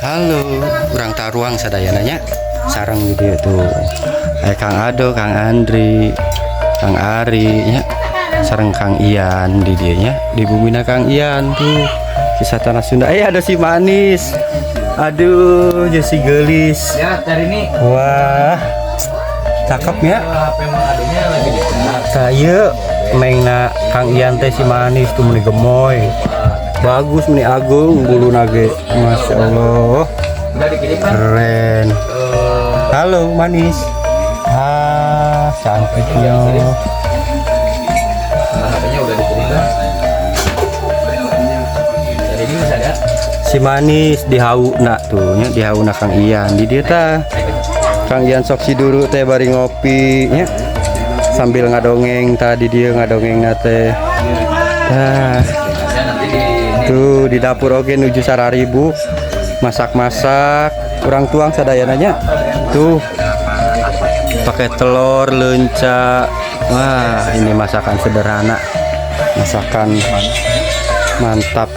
Halo, kurang taruang sadayananya sarang gitu tuh. Kang Ado, Kang Andri, Kang Ari nya. Sarang Kang Ian di dia nya. Di bumina Kang Ian tuh. Kisah Tanah Sunda. Ada si Manis. Aduh, Jesi gelis. Ya, cari ini. Wah. Cakep ya. HP Mang adanya lagi di sana. Saya mengna Kang Ian teh si Manis tuh meni gemoy. Bagus meni agung bulu nage. Masya Allah. Udah dikirim kan? Keren. Halo Manis. Cantiknya. HP-nya udah dikirim kan? Cari ini masih ada. Si Manis dihauna tuh nya dihauna Kang Ian di dia tah. Kang Ian sok si dulu teh bari ngopi nya. Sambil ngadongeng tadi dia ngadongeng nate. Nah, tuh di dapur oke nuju sararibu masak-masak kurang tuang sadayananya tuh pakai telur lenca. Wah ini masakan sederhana, masakan mantap.